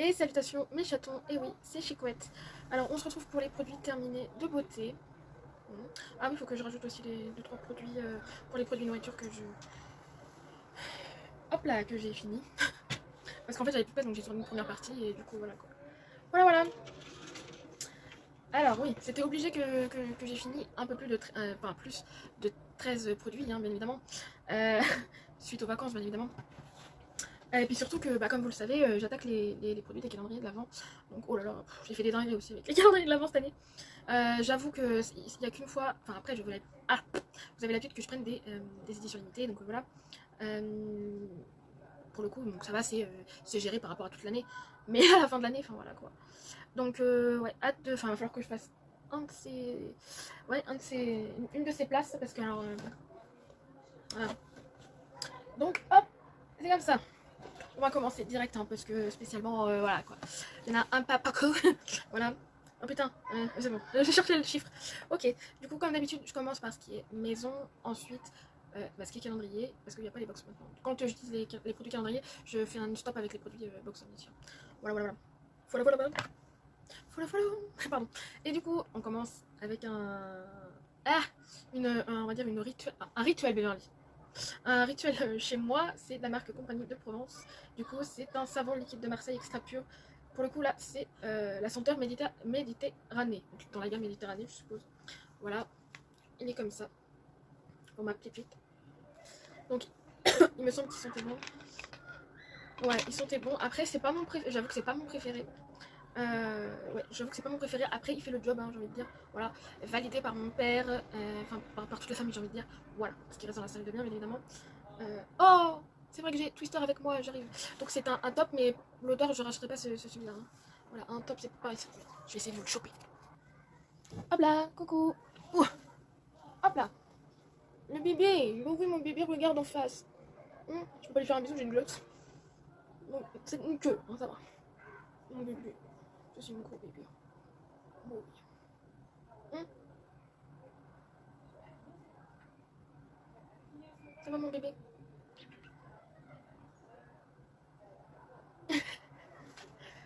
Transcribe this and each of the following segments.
Et salutations mes chatons, et oui, c'est Chicouette. Alors on se retrouve pour les produits terminés de beauté. Ah oui, il faut que je rajoute aussi les 2-3 produits pour les produits nourriture que je... Hop là, que j'ai fini. Parce qu'en fait j'avais plus de place donc j'ai tourné une première partie et du coup voilà quoi. Voilà. Alors oui, c'était obligé que j'ai fini un peu plus de... enfin plus de 13 produits hein, bien évidemment. Suite aux vacances bien évidemment. Et puis surtout que, comme vous le savez, j'attaque les produits des calendriers de l'Avent. Donc, oh là là, j'ai fait des dingueries aussi avec les calendriers de l'Avent cette année. J'avoue qu'il n'y a qu'une fois, enfin après, vous avez l'habitude que je prenne des éditions limitées, donc voilà. Pour le coup, donc ça va, c'est géré par rapport à toute l'année. Mais à la fin de l'année, enfin voilà quoi. Donc, ouais, hâte de. Enfin, il va falloir que je fasse un de ces. Ouais, une de ces places, parce que alors. Voilà. Donc, hop, c'est comme ça. On va commencer direct hein, parce que spécialement voilà quoi. Il y en a un pas que voilà. Oh putain, c'est bon, j'ai cherché le chiffre. Ok, du coup comme d'habitude je commence par ce qui est maison, ensuite ce qui est calendrier, parce qu'il n'y a pas les box maintenant. Quand j'utilise les produits calendrier, je fais un stop avec les produits box bien sûr. Voilà. Voilà. Pardon. Et du coup on commence avec on va dire un rituel Beverly. Un rituel chez moi, c'est de la marque Compagnie de Provence. Du coup, c'est un savon liquide de Marseille extra pur. Pour le coup, là, c'est la senteur Méditerranée. Donc, dans la gamme Méditerranée, je suppose. Voilà, il est comme ça. Pour ma pépite. Donc, il me semble qu'ils sont bons. Ouais, ils sont bons. Après, c'est pas mon préféré. J'avoue que c'est pas mon préféré. Ouais, j'avoue que c'est pas mon préféré. Après, il fait le job, hein, j'ai envie de dire. Voilà, validé par mon père, enfin par toute la famille, j'ai envie de dire. Voilà, ce qui reste dans la salle de bain, bien évidemment. Oh, c'est vrai que j'ai Twister avec moi, j'arrive. Donc c'est un top, mais l'odeur, je rachèterai pas celui-là. Hein. Voilà, un top, c'est pas ici. Je vais essayer de vous le choper. Hop là, coucou. Ouh. Hop là. Le bébé, oui, mon bébé regarde en face. Je peux pas lui faire un bisou, j'ai une glotte. Bon, c'est une queue, hein, ça va. Mon bébé. Je suis mon gros bébé. Bon, oui. Ça va mon bébé?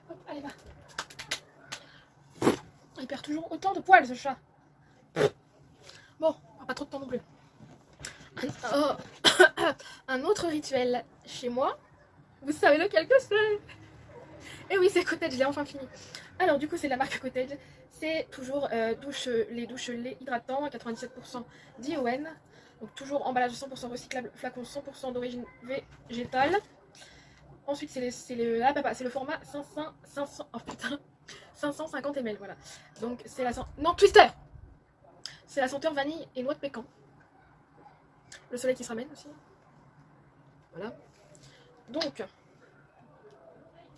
Hop, allez va. Il perd toujours autant de poils ce chat. Bon, pas trop de temps non plus. Un autre rituel chez moi. Vous savez lequel que c'est? Et oui, c'est Cottage, je l'ai enfin fini. Alors du coup, c'est la marque Cottage. C'est toujours les douches lait hydratant à 97% d'ION. Donc toujours emballage 100% recyclable, flacon 100% d'origine végétale. Ensuite, c'est le format 550 ml, voilà. Donc c'est la non, Twister. C'est la senteur vanille et noix de pécan. Le soleil qui se ramène aussi. Voilà. Donc,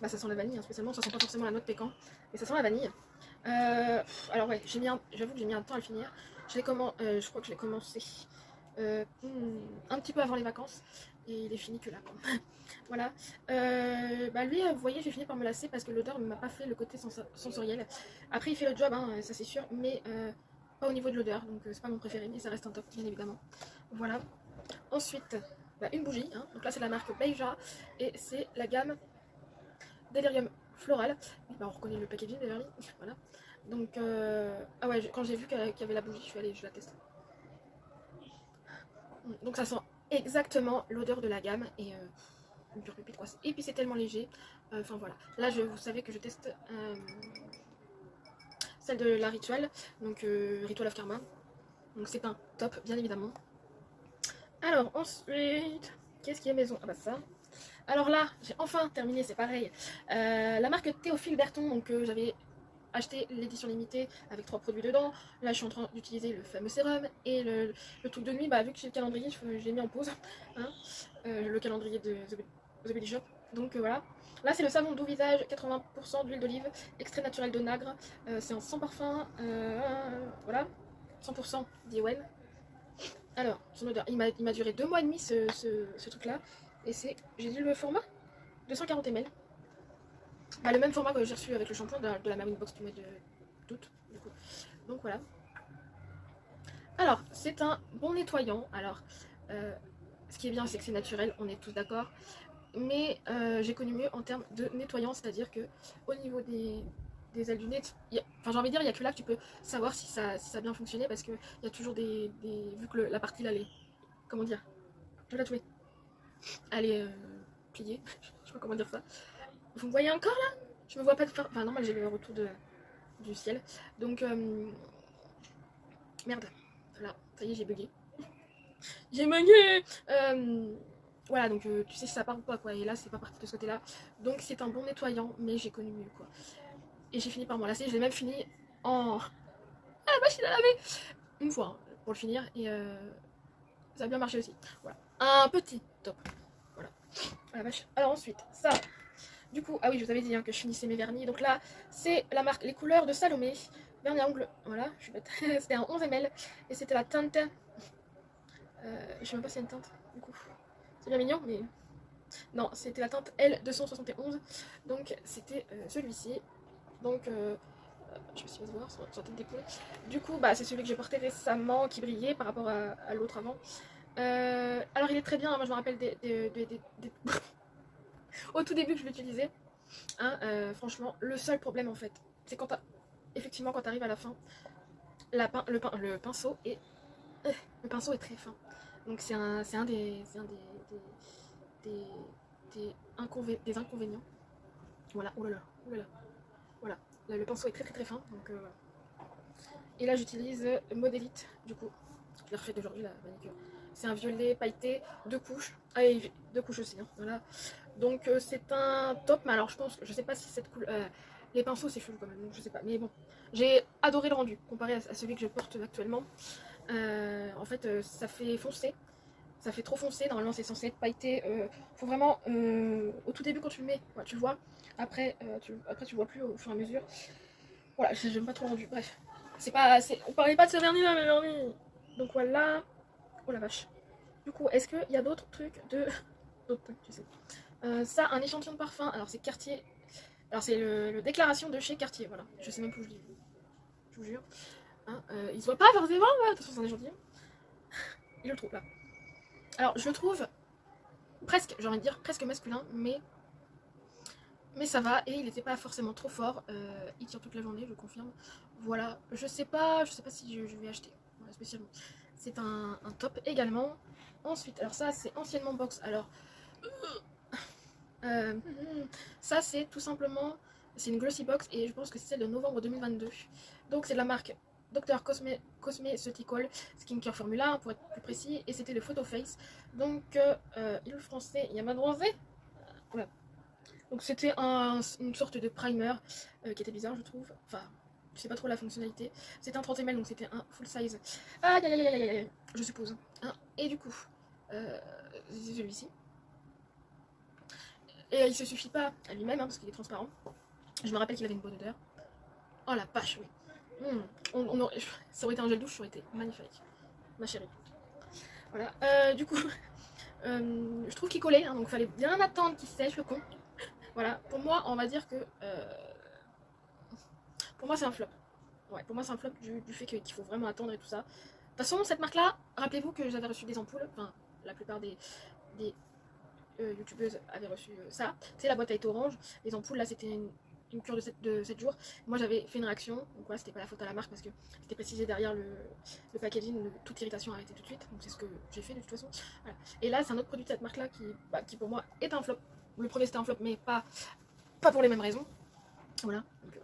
ça sent la vanille, hein, spécialement. Ça sent pas forcément la noix de pécan, mais ça sent la vanille. Alors ouais, j'avoue que j'ai mis un temps à le finir. Je crois que je l'ai commencé un petit peu avant les vacances. Et il est fini que là. Voilà. Lui, vous voyez, j'ai fini par me lasser parce que l'odeur ne m'a pas fait le côté sensoriel. Après, il fait le job, hein, ça c'est sûr, mais pas au niveau de l'odeur. Donc, c'est pas mon préféré, mais ça reste un top, bien évidemment. Voilà. Ensuite, une bougie. Hein. Donc là, c'est la marque Beija et c'est la gamme Delirium Floral. On reconnaît le packaging d'ailleurs. Voilà. Donc, ah ouais, quand j'ai vu qu'il y avait la bougie, je suis allée, je la teste. Donc ça sent exactement l'odeur de la gamme et une pure pépite quoi. Et puis c'est tellement léger. Enfin voilà. Là, vous savez que je teste celle de la Ritual, donc Ritual of Karma. Donc c'est un top, bien évidemment. Alors ensuite, qu'est-ce qui est maison? Ah bah ça. Alors là, j'ai enfin terminé, c'est pareil. La marque Théophile Berton, donc j'avais acheté l'édition limitée avec 3 produits dedans. Là, je suis en train d'utiliser le fameux sérum et le truc de nuit. Vu que j'ai le calendrier, je l'ai mis en pause. Hein, le calendrier de The Body Shop. Donc voilà. Là, c'est le savon doux visage, 80% d'huile d'olive, extrait naturel de nagre. C'est un sans parfum. Voilà. 100% d'Iwen. Alors, son odeur, il m'a duré 2 mois et demi ce truc-là. Et j'ai dit le format 240 ml. Le même format que j'ai reçu avec le shampoing de la Marine Box du mois d'août. Donc voilà. Alors, c'est un bon nettoyant. Alors, ce qui est bien, c'est que c'est naturel, on est tous d'accord. mais j'ai connu mieux en termes de nettoyant, c'est-à-dire que au niveau des ailes du nez, enfin j'ai envie de dire, il n'y a que là que tu peux savoir si ça a bien fonctionné, parce qu'il y a toujours vu que la partie là, elle est, comment dire, je vais la trouver, elle est pliée, je sais pas comment dire ça. Vous me voyez encore là? Je me vois pas de faire, enfin normal, j'ai le retour du ciel, donc merde, là, ça y est, j'ai bugué. J'ai bugué. Voilà, donc tu sais si ça part ou pas, quoi. Et là, c'est pas parti de ce côté-là. Donc c'est un bon nettoyant, mais j'ai connu mieux, quoi. Et j'ai fini par m'en lasser. Je l'ai même fini en... Ah, la machine à laver une fois, hein, pour le finir. Et ça a bien marché aussi. Voilà. Un petit top. Voilà. Ah la vache. Alors ensuite, ça... Du coup, ah oui, je vous avais dit hein, que je finissais mes vernis. Donc là, c'est la marque Les Couleurs de Salomé. Vernis à ongles, voilà, je suis bête. C'était un 11 ml. Et c'était la teinte... je sais même pas si y a une teinte, du coup. C'est bien mignon, mais... Non, c'était la teinte L271. Donc, c'était celui-ci. Donc, je me suis fait voir sur tête d'épaule. Du coup, bah, c'est celui que j'ai porté récemment, qui brillait par rapport à l'autre avant. Alors, il est très bien. Hein, moi, je me rappelle au tout début que je l'utilisais. Hein, franchement, le seul problème, en fait, c'est quand effectivement, quand tu arrives à la fin, le pinceau est... le pinceau est très fin. Donc c'est un des inconvénients. Voilà, oh là là, oh là là. Voilà, là, le pinceau est très très très fin. Donc voilà. Et là j'utilise Modélite, du coup. Je l'ai refait d'aujourd'hui la manicure. C'est un violet pailleté, 2 couches. Ah, et 2 couches aussi, hein, voilà. Donc c'est un top, mais alors je pense que je sais pas si cette couleur. Les pinceaux c'est chelou quand même, donc je sais pas. Mais bon, j'ai adoré le rendu comparé à celui que je porte actuellement. En fait, ça fait foncé. Ça fait trop foncé, normalement c'est censé être pailleté. Faut vraiment, au tout début quand tu le mets, ouais, tu le vois. Après, tu vois plus au fur et à mesure. Voilà, j'aime pas trop le rendu. Bref, on parlait pas de ce vernis là, mais vernis. Donc voilà. Oh la vache. Du coup, est-ce qu'il y a d'autres trucs d'autres trucs, tu sais. Ça, un échantillon de parfum. Alors c'est Cartier. Alors c'est le déclaration de chez Cartier. Voilà. Je sais même plus où je l'ai vu. Je vous jure. Hein, il se voit pas forcément. Ouais. De toute façon, c'est un échantillon. Il le trouve là. Alors je le trouve presque, j'ai envie de dire presque masculin, mais ça va, et il n'était pas forcément trop fort. Il tire toute la journée, je confirme. Voilà, je sais pas si je vais acheter, voilà, spécialement. C'est un top également. Ensuite, alors ça c'est anciennement box. Alors ça c'est tout simplement, c'est une glossy box et je pense que c'est celle de novembre 2022. Donc c'est de la marque Dr Cosmeceutical Skincare Formula pour être plus précis, et c'était le Photo Face. Donc il est français, il y a Madrosé. Voilà. Donc c'était une sorte de primer qui était bizarre je trouve. Enfin, je sais pas trop la fonctionnalité. C'était un 30 ml donc c'était un full size. Aïe aïe aïe aïe aïe, je suppose. Hein. Et du coup, c'est celui-ci. Et il se suffit pas à lui-même hein, parce qu'il est transparent. Je me rappelle qu'il avait une bonne odeur. Oh la vache, oui. Ça aurait été un gel douche, ça aurait été magnifique. Ma chérie. Voilà. Du coup, je trouve qu'il collait, hein, donc il fallait bien attendre qu'il sèche le con. Voilà. Pour moi, on va dire que... pour moi, c'est un flop. Ouais, pour moi, c'est un flop du fait qu'il faut vraiment attendre et tout ça. De toute façon, cette marque-là, rappelez-vous que j'avais reçu des ampoules. Enfin, la plupart des youtubeuses avaient reçu ça. C'est la boîte à été orange. Les ampoules, là, c'était une cure de 7 jours. Moi, j'avais fait une réaction. Donc, ouais, c'était pas la faute à la marque parce que c'était précisé derrière le packaging. Toute irritation a arrêté tout de suite. Donc, c'est ce que j'ai fait de toute façon. Voilà. Et là, c'est un autre produit de cette marque-là qui, pour moi, est un flop. Le premier, c'était un flop, mais pas pour les mêmes raisons. Voilà. Donc,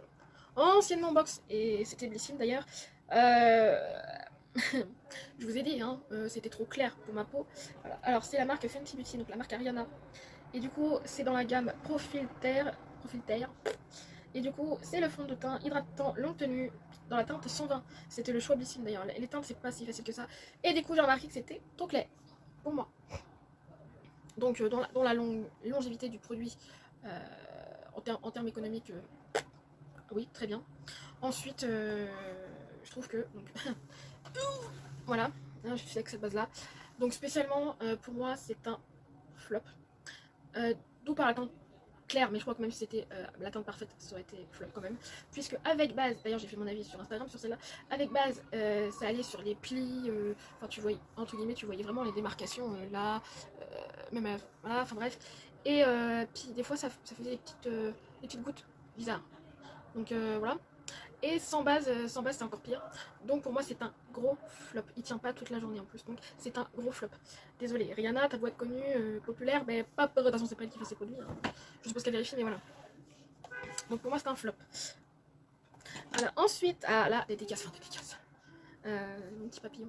anciennement box, et c'était Blissim d'ailleurs. Je vous ai dit, hein, c'était trop clair pour ma peau. Voilà. Alors c'est la marque Fenty Beauty, donc la marque Ariana. Et du coup c'est dans la gamme Profil Terre. Et du coup c'est le fond de teint hydratant longue tenue dans la teinte 120. C'était le choix Blissim d'ailleurs. Les teintes c'est pas si facile que ça. Et du coup j'ai remarqué que c'était trop clair pour moi. Donc dans la longévité du produit en termes économiques, oui très bien. Ensuite je trouve que donc, voilà, je suis avec cette base là. Donc spécialement pour moi c'est un flop. D'où par la teinte claire, mais je crois que même si c'était la teinte parfaite, ça aurait été flop quand même. Puisque avec base, d'ailleurs j'ai fait mon avis sur Instagram sur celle-là, avec base ça allait sur les plis, enfin tu voyais, entre guillemets, tu voyais vraiment les démarcations là, même voilà, enfin bref. Et puis des fois ça faisait des petites gouttes bizarres. Donc voilà. Et sans base c'est encore pire. Donc pour moi c'est un gros flop. Il tient pas toute la journée en plus. Donc c'est un gros flop. Désolée, Rihanna, ta boîte connue, populaire, mais pas peur. De toute façon c'est pas elle qui fait ses produits. Hein. Je suppose qu'elle vérifie, mais voilà. Donc pour moi c'est un flop. Alors ensuite, ah là, dédicace, enfin dédicace. Mon petit papillon.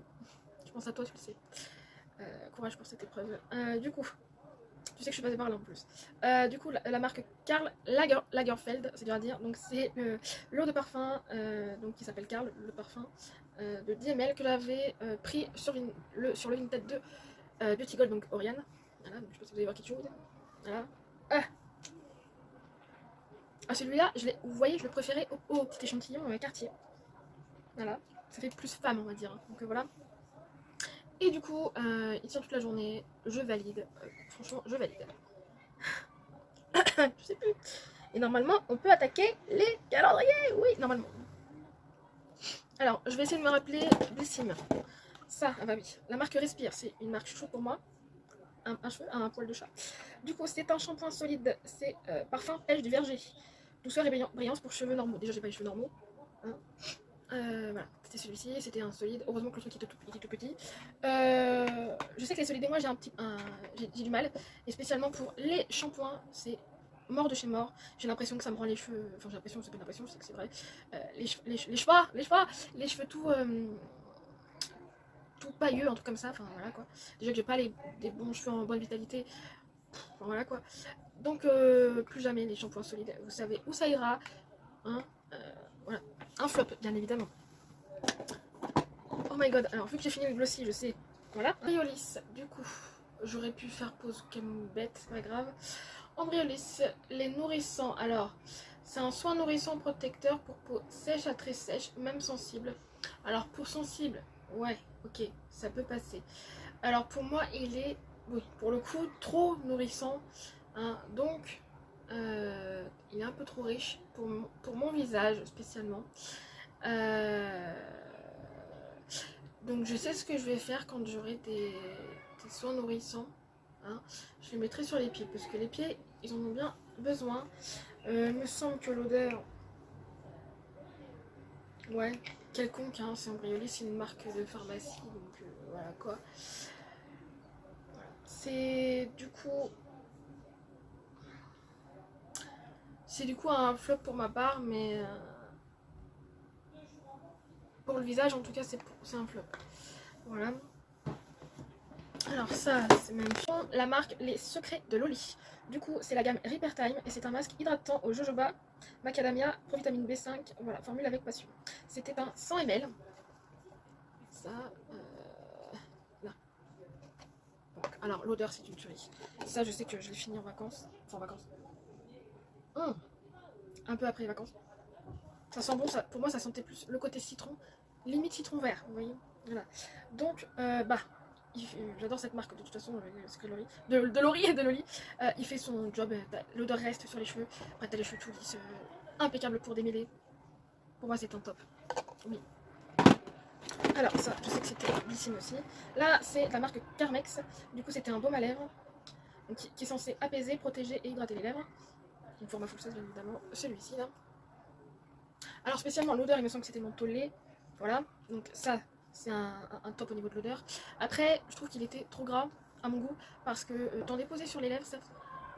Je pense à toi, tu le sais. Courage pour cette épreuve. Du coup, tu sais que je suis passée par là en plus. Du coup, la marque Karl Lagerfeld, c'est dur à dire. Donc c'est l'eau de parfum donc, qui s'appelle Karl, le parfum de 10 ml que j'avais pris sur le Vinted de Beauty Gold, donc Oriane. Voilà, donc, je sais pas si vous allez voir quelque chose. Voilà. Celui-là, vous voyez, je le préférais au petit échantillon Cartier. Voilà, ça fait plus femme, on va dire. Donc voilà. Et du coup, il tient toute la journée. Je valide. Franchement, je valide. Je sais plus. Et normalement, on peut attaquer les calendriers. Oui, normalement. Alors, je vais essayer de me rappeler Blissim. Ça, ah bah oui. La marque Respire, c'est une marque chouchou pour moi. Un poil de chat. Du coup, c'est un shampoing solide. C'est parfum pêche du verger. Douceur et brillance pour cheveux normaux. Déjà, j'ai pas les cheveux normaux. Hein. Voilà, c'était celui-ci, c'était un solide. Heureusement que le truc était tout petit. Je sais que les solides, moi j'ai du mal. Et spécialement pour les shampoings, c'est mort de chez mort. J'ai l'impression que ça me rend les cheveux. Enfin, j'ai l'impression, c'est pas une impression, je sais que c'est vrai. Les cheveux tout pailleux, un truc comme ça. Enfin voilà quoi. Déjà que j'ai pas des bons cheveux en bonne vitalité. Enfin voilà quoi. Donc, plus jamais les shampoings solides. Vous savez où ça ira. Hein, voilà. Un flop, bien évidemment. Oh my god, alors vu que j'ai fini le glossy, je sais. Voilà. Embryolis, du coup, j'aurais pu faire pause comme bête, c'est pas grave. Embryolis, les nourrissants. Alors, c'est un soin nourrissant protecteur pour peau sèche à très sèche, même sensible. Alors, pour sensible, ouais, ok, ça peut passer. Alors, pour moi, il est, oui, pour le coup, trop nourrissant. Hein, donc, il est un peu trop riche pour mon visage, spécialement. Donc je sais ce que je vais faire quand j'aurai des soins nourrissants. Hein. Je les mettrai sur les pieds parce que les pieds, ils en ont bien besoin. Il me semble que l'odeur, ouais, quelconque, hein, c'est Embryolis, c'est une marque de pharmacie, donc voilà quoi. Voilà. C'est du coup un flop pour ma part, mais pour le visage en tout cas c'est un flop. Voilà. Alors ça, c'est même la marque Les Secrets de Loli. Du coup, c'est la gamme Repair Time et c'est un masque hydratant au jojoba, macadamia, provitamine B5, voilà, formule avec passion. C'était un 100 ml. Ça, là. Donc, alors, l'odeur, c'est une tuerie. Ça, je sais que je l'ai fini en vacances. Enfin, en vacances. Un peu après les vacances. Ça sent bon, ça, pour moi, ça sentait plus le côté citron, limite citron vert, vous voyez. Voilà. Donc, j'adore cette marque de toute façon, de Lori et de Loli. Il fait son job, l'odeur reste sur les cheveux. Après t'as les cheveux tout lisses, impeccable pour démêler. Pour moi c'est un top. Oui. Alors ça, je sais que c'était bellissime aussi. Là c'est la marque Carmex. Du coup c'était un baume à lèvres donc, qui est censé apaiser, protéger et hydrater les lèvres. Donc format full size bien évidemment. Celui-ci là. Alors spécialement l'odeur, il me semble que c'était mentholé. Voilà. Donc ça. C'est un top au niveau de l'odeur. Après, je trouve qu'il était trop gras à mon goût parce que t'en déposais sur les lèvres, ça...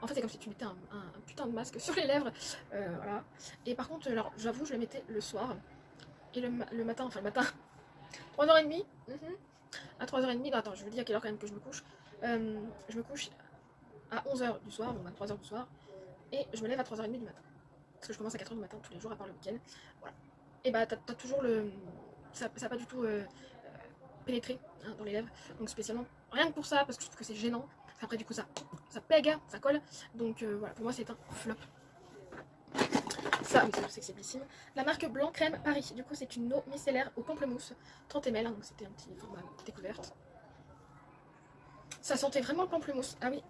En fait, c'est comme si tu mettais un putain de masque sur les lèvres. Voilà. Et par contre, alors j'avoue, je le mettais le soir et le matin, 3h30. À 3h30, non, attends, je vous dis à quelle heure quand même que je me couche. Je me couche à 11h du soir, donc à 3h du soir, et je me lève à 3h30 du matin. Parce que je commence à 4h du matin tous les jours, à part le week-end. Voilà. Et bah, t'as toujours le. Ça n'a pas du tout pénétré hein, dans les lèvres. Donc spécialement, rien que pour ça, parce que je trouve que c'est gênant. Après du coup ça pègue, ça colle. Donc voilà, pour moi c'est un flop. Ça, oui, je sais que c'est bellissime. La marque Blanc Crème Paris. Du coup c'est une eau micellaire au pamplemousse. 30 ml, hein, donc c'était un petit format découverte. Ça sentait vraiment le pamplemousse. Ah oui,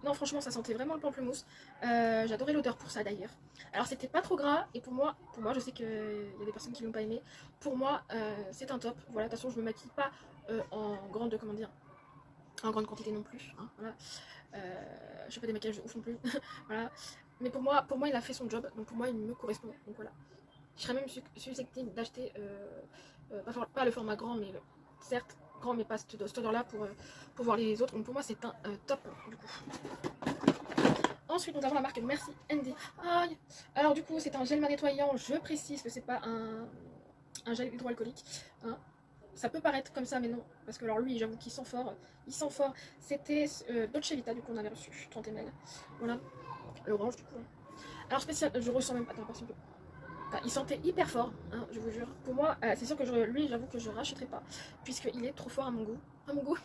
non franchement ça sentait vraiment le pamplemousse. J'adorais l'odeur pour ça d'ailleurs. Alors c'était pas trop gras et pour moi je sais qu'il y a des personnes qui l'ont pas aimé. Pour moi c'est un top. Voilà, de toute façon je me maquille pas en grande, comment dire, en grande quantité non plus, hein, voilà. Je fais pas des maquillages de ouf non plus, voilà. Mais pour moi il a fait son job, donc pour moi il me correspond, donc voilà. Je serais même susceptible d'acheter, pas le format grand, mais certes grand, mais pas cette odeur-là pour voir les autres. Donc pour moi c'est un top du coup. Ensuite nous avons la marque Merci Andy. Aïe. Alors du coup c'est un gel nettoyant, je précise que c'est pas un gel hydroalcoolique, hein. Ça peut paraître comme ça mais non, parce que alors lui j'avoue qu'il sent fort, c'était Dolce Vita du coup on avait reçu 30 ml, voilà, l'orange du coup. Alors spécial, je ressens même pas, attends, parce que enfin, il sentait hyper fort, hein, je vous jure. Pour moi, c'est sûr que lui, j'avoue que je rachèterai pas, puisqu'il est trop fort à mon goût. À mon goût.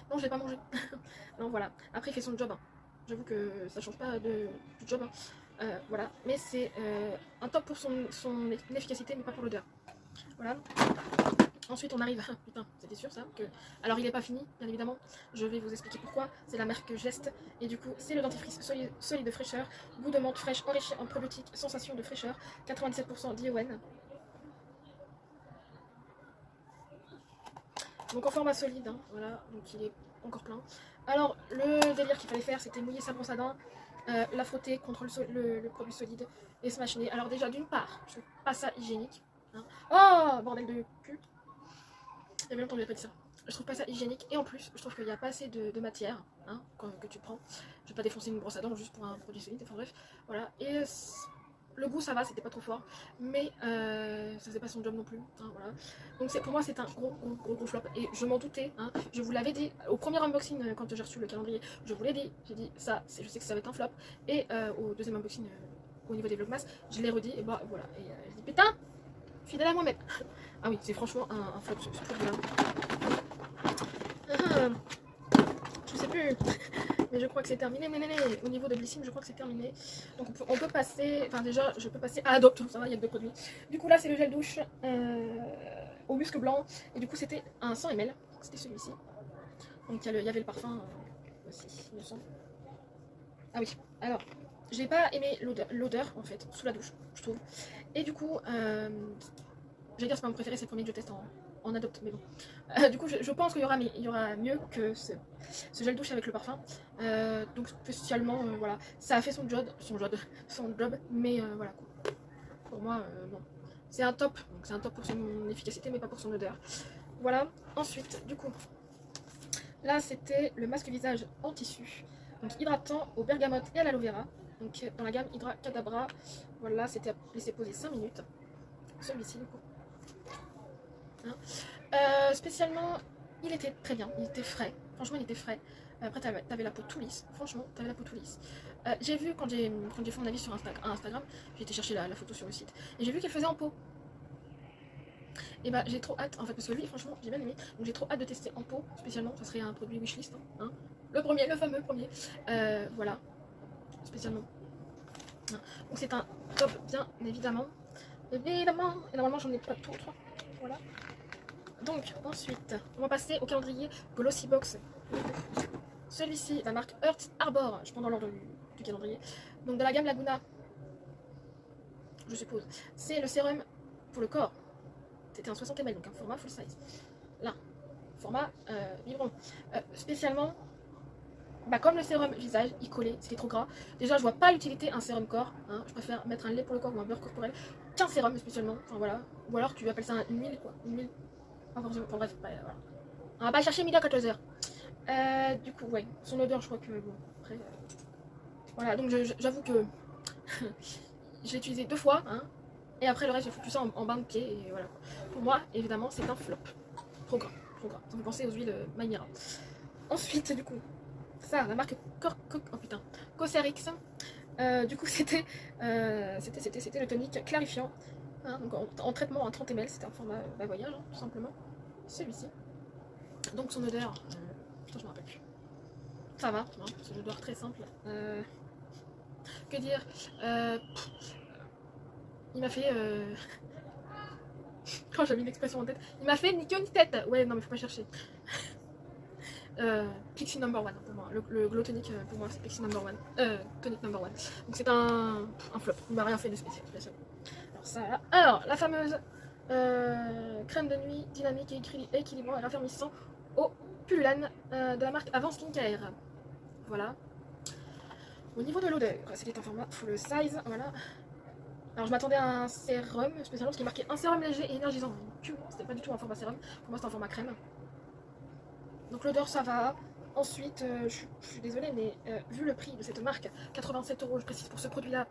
Non, je l'ai pas mangé. Non, voilà. Après, il fait son job, hein. J'avoue que ça change pas du job, hein. Voilà. Mais c'est un top pour son efficacité, mais pas pour l'odeur. Voilà. Ensuite, on arrive. Putain, c'était sûr ça que... Alors, il n'est pas fini, bien évidemment. Je vais vous expliquer pourquoi. C'est la marque Geste. Et du coup, c'est le dentifrice solide de fraîcheur. Goût de menthe fraîche enrichi en probiotiques. Sensation de fraîcheur. 97% d'ION. Donc en format solide, hein, voilà, donc il est encore plein. Alors le délire qu'il fallait faire, c'était mouiller sa brosse à dents, la frotter contre le produit solide et se machiner. Alors déjà d'une part, je trouve pas ça hygiénique, hein. Oh bordel de cul. Il y avait longtemps que j'ai pas dit ça. Je trouve pas ça hygiénique et en plus je trouve qu'il n'y a pas assez de matière, hein, que tu prends. Je vais pas défoncer une brosse à dents juste pour un produit solide, enfin bref, voilà. Et le goût ça va, c'était pas trop fort, mais ça faisait pas son job non plus, hein, voilà. Donc pour moi c'est un gros flop et je m'en doutais, hein. Je vous l'avais dit au premier unboxing quand j'ai reçu le calendrier, je vous l'ai dit, j'ai dit ça, je sais que ça va être un flop, et au deuxième unboxing au niveau des vlogmas, je l'ai redit et bah voilà, et je dis putain, fidèle à moi-même. Ah oui, c'est franchement un flop ce produit-là. Je sais plus. Mais je crois que c'est terminé. Mais au niveau de Blissim, je crois que c'est terminé. Donc on peut passer. Enfin, déjà, je peux passer à Adopt. Ça va, il y a deux produits. Du coup, là, c'est le gel douche au musc blanc. Et du coup, c'était un 100 ml. C'était celui-ci. Donc, il y avait le parfum aussi, il me semble. Ah oui. Alors, j'ai pas aimé l'odeur, en fait, sous la douche, je trouve. Et du coup, j'allais dire, c'est pas mon préféré, c'est le premier que je teste en Adopt, mais bon. Du coup, je pense qu'il y aura mieux que ce gel douche avec le parfum. Donc spécialement, voilà, ça a fait son job, mais voilà quoi. Pour moi, non. C'est un top, donc c'est un top pour son efficacité, mais pas pour son odeur. Voilà. Ensuite, du coup, là c'était le masque visage en tissu, donc hydratant au bergamote et à l'aloe vera. Donc dans la gamme Hydra Cadabra. Voilà, c'était laissé poser 5 minutes. Celui-ci du coup. Hein. Spécialement, il était très bien, il était frais, franchement il était frais. Après t'avais la peau tout lisse, franchement t'avais la peau tout lisse. J'ai vu quand j'ai fait mon avis sur Instagram, j'ai été chercher la photo sur le site, et j'ai vu qu'elle faisait en peau. Et bah j'ai trop hâte en fait, parce que lui franchement j'ai bien aimé, donc j'ai trop hâte de tester en peau, spécialement, ça serait un produit wishlist, hein. Le fameux premier, voilà, spécialement. Hein. Donc c'est un top bien évidemment, et normalement j'en ai pas d'autres, voilà. Donc ensuite, on va passer au calendrier Glossy Box. Celui-ci, la marque Earth Arbor, je prends dans l'ordre du calendrier. Donc de la gamme Laguna, je suppose. C'est le sérum pour le corps. C'était un 60 ml, donc un format full size. Là, format biberon. Spécialement, comme le sérum visage, il collait, c'était trop gras. Déjà, je vois pas l'utilité un sérum corps. Hein. Je préfère mettre un lait pour le corps ou un beurre corporel qu'un sérum spécialement. Enfin voilà. Ou alors tu appelles ça une huile quoi. Une huile. Enfin bref, voilà. On va pas chercher midi à 14h. Du coup, ouais, son odeur, je crois que bon, après. Voilà, donc j'avoue que je l'ai utilisé 2 fois, hein, et après le reste, j'ai foutu ça en bain de pied, et voilà. Pour moi, évidemment, c'est un flop. Trop gras. Ça me pensait aux huiles Maïmira. Ensuite, du coup, ça, la marque oh putain, Cosrx. Du coup, c'était le tonique clarifiant, hein, donc en traitement en 30 ml, c'était un format voyage, hein, tout simplement. Celui-ci. Donc son odeur, putain, je me rappelle plus. Ça va, hein, c'est une odeur très simple. Que dire, il m'a fait... Quand j'avais une expression en tête, il m'a fait ni queue ni tête. Ouais, non mais faut pas chercher. Pixie number one pour moi. Le glow tonic pour moi c'est Pixie number one. Tonic number one. Donc c'est un flop. Il m'a rien fait de spécial. Alors ça là. Alors la fameuse crème de nuit dynamique et équilibrant et raffermissant au Pullulan de la marque Avant Skincare. Voilà. Au niveau de l'odeur, c'était un format full size, voilà. Alors je m'attendais à un sérum spécialement parce qu'il marquait un sérum léger et énergisant. C'était pas du tout un format sérum, pour moi c'était un format crème. Donc l'odeur ça va. Ensuite, je suis désolée, mais vu le prix de cette marque, 87 €, je précise pour ce produit-là,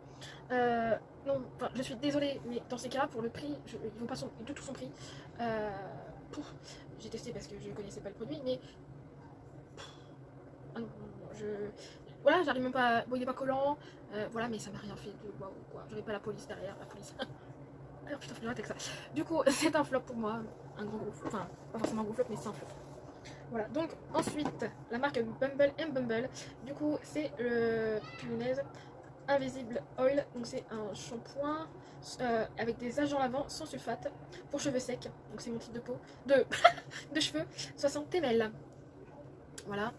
non, enfin, je suis désolée, mais dans ces cas, pour le prix, il ne vaut pas du tout son prix. J'ai testé parce que je ne connaissais pas le produit, mais ah non, voilà, j'arrive même pas, bon, il n'est pas collant, voilà, mais ça m'a rien fait de waouh quoi. J'avais pas la police derrière, la police. Alors putain, faut que j'arrête avec ça. Du coup, c'est un flop pour moi, un gros flop, enfin, pas forcément un gros flop, mais c'est un flop. Voilà, donc ensuite, la marque Bumble Bumble, du coup, c'est le punaise Invisible Oil, donc c'est un shampoing avec des agents lavants sans sulfate pour cheveux secs, donc c'est mon type de peau, de cheveux, 60 ml. Voilà,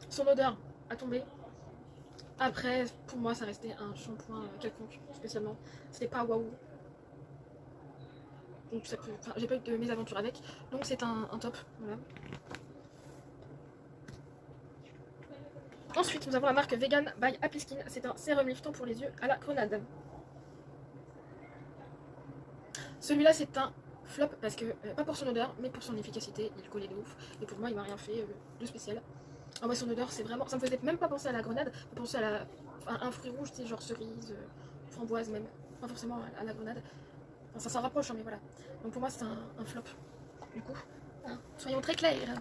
son odeur a tombé. Après, pour moi, ça restait un shampoing quelconque, spécialement, c'était pas waouh. Donc j'ai pas eu de mésaventure avec, donc c'est un top, voilà. Ensuite nous avons la marque Vegan by Happy Skin, c'est un sérum liftant pour les yeux à la grenade. Celui-là c'est un flop parce que, pas pour son odeur, mais pour son efficacité, il collait de ouf, et pour moi il m'a rien fait de spécial. Ah ouais, son odeur c'est vraiment, ça me faisait même pas penser à la grenade, mais penser à un fruit rouge, tu sais, genre cerise, framboise même, pas forcément à la grenade. Enfin, ça s'en rapproche, hein, mais voilà. Donc pour moi, c'est un flop. Du coup, hein, soyons très clairs.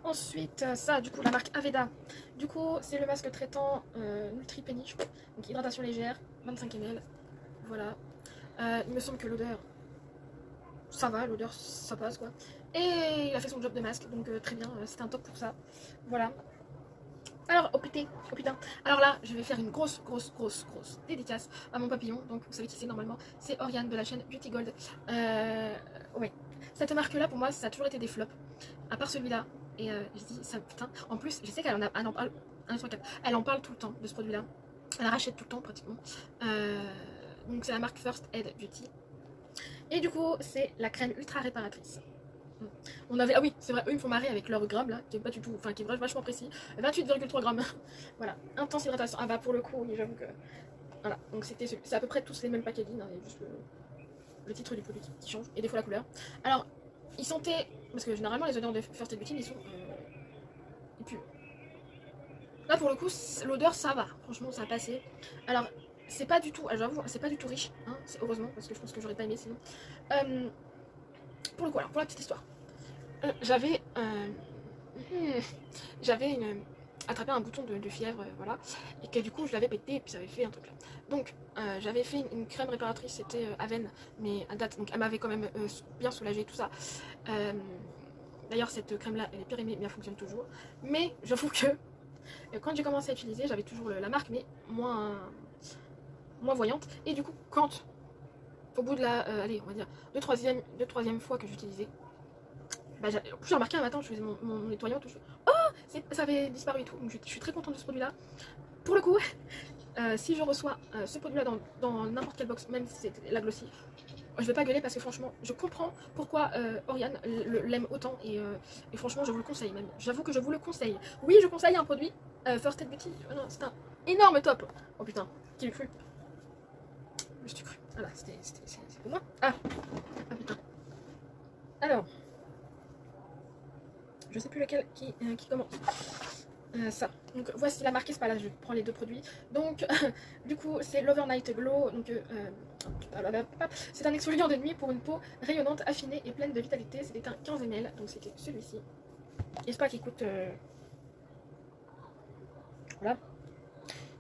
Ensuite, ça, du coup, la marque Aveda. Du coup, c'est le masque traitant Nutri Penny, je crois. Donc hydratation légère, 25 ml. Voilà. Il me semble que l'odeur, ça va, l'odeur, ça passe quoi. Et il a fait son job de masque, donc très bien, c'était un top pour ça. Voilà. Alors, oh putain, alors là, je vais faire une grosse dédicace à mon papillon. Donc, vous savez qui c'est normalement, c'est Oriane de la chaîne Beauty Gold. Ouais, cette marque-là, pour moi, ça a toujours été des flops. À part celui-là, et je dis ça, putain. En plus, je sais qu'elle en parle, elle en parle tout le temps de ce produit-là. Elle la rachète tout le temps, pratiquement. Donc, c'est la marque First Aid Beauty. Et du coup, c'est la crème ultra réparatrice. On avait, ah oui, c'est vrai, eux ils me font marrer avec leur gramme là, qui est pas du tout, enfin qui est vachement précis, 28,3 grammes. Voilà, intense hydratation. Ah bah pour le coup, oui, j'avoue que. Voilà, donc c'est à peu près tous les mêmes packaging, hein, il y a juste le titre du produit qui change, et des fois la couleur. Alors, ils sentaient, parce que généralement les odeurs de First Aid Beauty, ils sont. Ils puent. Là pour le coup, l'odeur ça va, franchement ça a passé. Alors, c'est pas du tout, j'avoue, c'est pas du tout riche, hein, heureusement, parce que je pense que j'aurais pas aimé sinon. Pour le coup, alors, pour la petite histoire. J'avais attrapé un bouton de fièvre, voilà, et que du coup je l'avais pété et puis ça avait fait un truc là. Donc j'avais fait une crème réparatrice, c'était Aven, mais à date, donc elle m'avait quand même bien soulagée tout ça. D'ailleurs cette crème là elle est périmée mais elle fonctionne toujours. Mais j'avoue que quand j'ai commencé à utiliser, j'avais toujours la marque mais moins voyante, et du coup quand au bout de la allez on va dire deux troisième fois que j'utilisais, bah, j'ai remarqué un matin, je faisais mon nettoyant, tout, ça avait disparu et tout. Donc je suis très contente de ce produit-là. Pour le coup, si je reçois ce produit-là dans n'importe quelle box, même si c'est la Glossy, je vais pas gueuler parce que franchement, je comprends pourquoi Oriane l'aime autant, et franchement, je vous le conseille même. J'avoue que je vous le conseille. Oui, je conseille un produit First Aid Beauty. Non, c'est un énorme top. Oh putain, qui l'eût cru? Je me suis cru. Voilà, c'est pour moi. Ah putain. Alors. Je sais plus lequel qui commence. Ça. Donc voici la marque, c'est pas là, je prends les deux produits. Donc du coup c'est l'Overnight Glow. Donc c'est un exfoliant de nuit pour une peau rayonnante, affinée et pleine de vitalité. C'était un 15 ml, donc c'était celui-ci. Et c'est pas qui coûte voilà.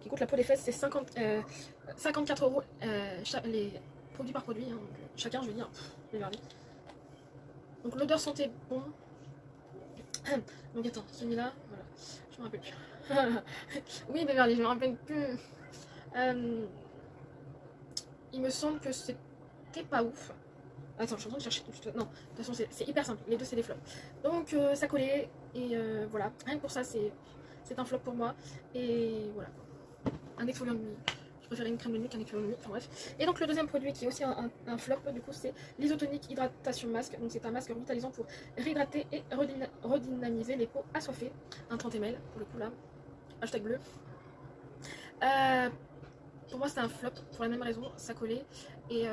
Qui coûte la peau des fesses, c'est 54 € les produits par produit, hein, donc, chacun je veux dire, les vernis. Donc l'odeur sentait bon. Donc attends, celui-là, voilà, je me rappelle plus. Oui, Beverly, je me rappelle plus. Il me semble que c'était pas ouf. Attends, je suis en train de chercher. Non, de toute façon, c'est hyper simple. Les deux, c'est des flops. Donc ça collait, et voilà. Rien que pour ça, c'est un flop pour moi. Et voilà. Un exfoliant de nuit. préférais une crème de nuit qu'un éclaireur de nuit, enfin bref. Et donc le deuxième produit qui est aussi un flop, du coup c'est l'isotonique hydratation masque. Donc c'est un masque revitalisant pour réhydrater et redynamiser les peaux assoiffées. Un 30 ml pour le coup là, hashtag bleu. Pour moi c'était un flop pour la même raison, ça collait et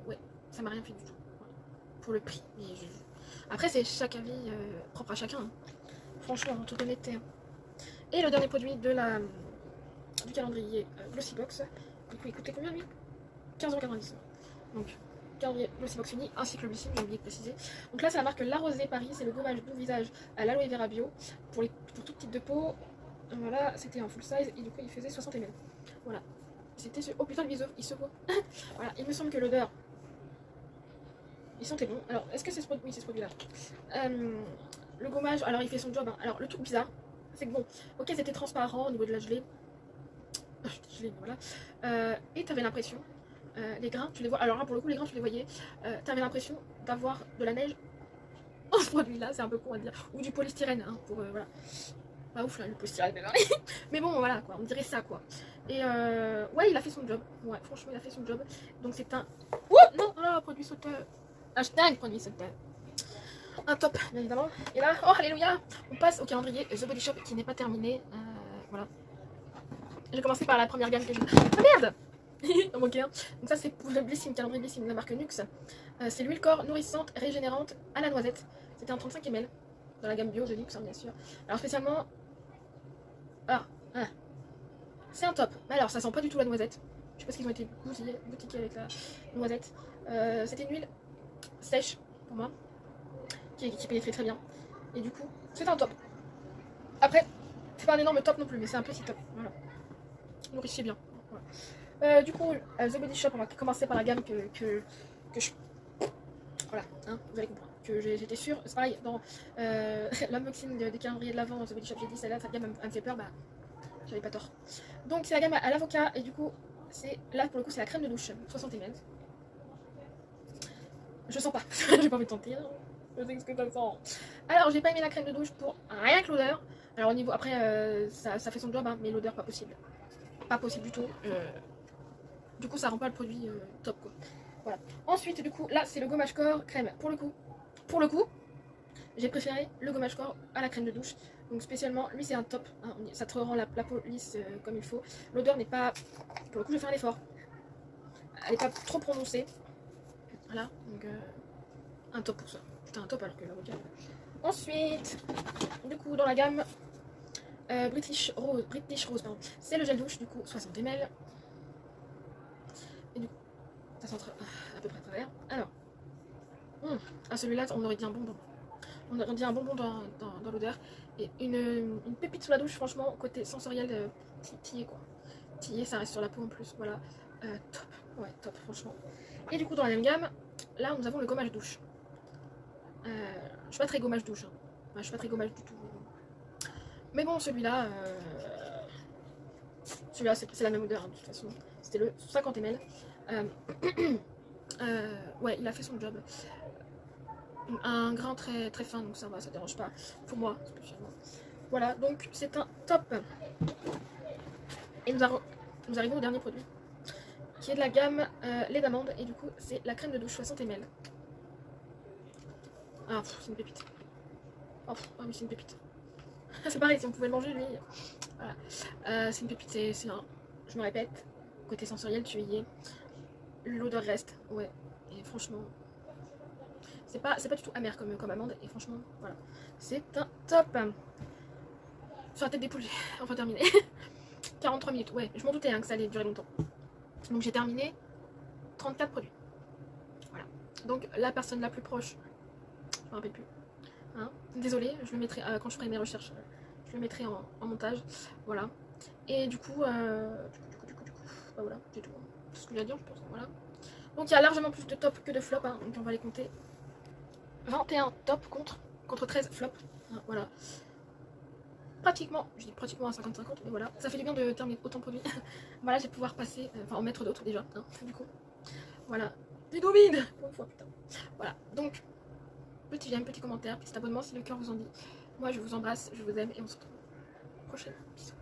ouais, ça m'a rien fait du tout. Voilà. Pour le prix. Mais après c'est chaque avis propre à chacun. Hein. Franchement, en toute honnêteté. Hein. Et le dernier produit du calendrier Glossybox. Du coup il coûtait combien lui 15,90 €. Donc calendrier Glossybox uni ainsi que le glycine, j'ai oublié de préciser. Donc là c'est la marque La Rosée Paris, c'est le gommage doux visage à l'aloe vera bio pour tout type de peau. Voilà, c'était un full size et du coup il faisait 60 ml. Voilà. C'était ce. Oh putain, il se voit. Voilà, il me semble que l'odeur. Il sentait bon. Alors, est-ce que c'est ce produit? Oui, c'est ce produit-là. Le gommage, alors il fait son job. Hein. Alors, le truc bizarre, c'est que bon, ok, c'était transparent au niveau de la gelée. Gelée, voilà. Et t'avais l'impression, les grains, tu les vois. Alors là, pour le coup, les grains, tu les voyais. T'avais l'impression d'avoir de la neige. Oh, ce produit-là, c'est un peu con à dire. Ou du polystyrène, hein, pour. Voilà. Pas ouf là, le polystyrène, mais bon, voilà quoi, on dirait ça quoi. Et ouais, il a fait son job. Ouais, franchement, il a fait son job. Donc c'est un. Oh non, oh, produit sauteur. Hashtag produit sauteur. Un top, bien évidemment. Et là, oh alléluia, on passe au calendrier The Body Shop qui n'est pas terminé. Voilà. J'ai commencé par la première gamme que j'ai. Ah merde. Il manquait un. Donc ça c'est pour le Blissime, calendrier Blissime de la marque Nux. C'est l'huile corps nourrissante, régénérante à la noisette. C'était un 35 ml dans la gamme bio de Nux, hein, bien sûr. Alors spécialement. Ah, c'est un top. Mais alors ça sent pas du tout la noisette. Je sais pas ce qu'ils ont été boutiqués avec la noisette. C'était une huile sèche pour moi, qui pénétrait très bien. Et du coup, c'est un top. Après, c'est pas un énorme top non plus, mais c'est un petit top. Voilà. Nourrissez bien. Voilà. Du coup, The Body Shop, on va commencer par la gamme que je. Voilà, hein, vous allez comprendre. Que j'étais sûre, c'est pareil, dans l'unboxing des calendriers de l'avant, The Body Shop, j'ai dit celle-là, cette gamme elle me fait peur, bah j'avais pas tort. Donc c'est la gamme à l'avocat, et du coup, là pour le coup, c'est la crème de douche, 60 ml. Je sens pas, j'ai pas envie de tenter, hein. Je sais ce que ça sent. Alors j'ai pas aimé la crème de douche pour rien que l'odeur. Alors au niveau, après, ça fait son job, hein, mais l'odeur, pas possible. Pas possible du tout. Du coup, ça rend pas le produit top quoi. Voilà. Ensuite, du coup, là c'est le gommage corps crème. Pour le coup, j'ai préféré le gommage corps à la crème de douche. Donc spécialement, lui c'est un top. Hein, ça te rend la peau lisse comme il faut. L'odeur n'est pas... Pour le coup, je vais faire un effort. Elle n'est pas trop prononcée. Voilà. Donc un top pour ça. C'était un top alors que l'avocat... Ensuite, du coup, dans la gamme British Rose, pardon. C'est le gel douche, du coup, 60 ml. Et du coup, ça sent à peu près à travers. Alors, celui-là, on aurait dit un bonbon. On aurait dit un bonbon dans l'odeur. Et une pépite sous la douche, franchement, côté sensoriel, titillé quoi. Titillé, ça reste sur la peau en plus, voilà. Top, ouais, top, franchement. Et du coup, dans la même gamme, là, nous avons le gommage douche. Je suis pas très gommage douche. Hein. Enfin, je suis pas très gommage du tout. Mais bon, celui-là, c'est la même odeur, hein, de toute façon. C'était le 50 ml. Ouais, il a fait son job. Un grain très, très fin, donc ça va, ça dérange pas. Pour moi, spécialement. Voilà, donc c'est un top. Et nous arrivons au dernier produit, qui est de la gamme lait d'amande. Et du coup, c'est la crème de douche 60 ml. Ah, c'est une pépite. Oh, ah oui, c'est une pépite. C'est pareil, si on pouvait le manger, lui. Voilà. C'est une pépite, je me répète, côté sensoriel, tu y es. L'odeur reste, ouais. Et franchement, c'est pas du tout amer comme amande. Et franchement, voilà. C'est un top. Sur la tête des poules, enfin terminé. 43 minutes, ouais. Je m'en doutais hein, que ça allait durer longtemps. Donc j'ai terminé 34 produits. Voilà. Donc la personne la plus proche, je me rappelle plus. Hein. Désolée, je le mettrai quand je ferai mes recherches. Je le mettrai en montage. Voilà. Et du coup, bah voilà, c'est tout. C'est ce que j'ai à dire, je pense. Voilà. Donc il y a largement plus de top que de flop. Hein, donc on va les compter. 21 top contre 13 flop. Hein, voilà. Pratiquement, je dis pratiquement à 50-50, mais voilà. Ça fait du bien de terminer autant de produits. Voilà, je vais pouvoir passer, enfin en mettre d'autres déjà. Hein, du coup, voilà. Vidéo vide pour une fois, putain. Voilà. Donc, petit j'aime, petit commentaire, petit abonnement si le cœur vous en dit. Moi je vous embrasse, je vous aime et on se retrouve prochaine. Bisous.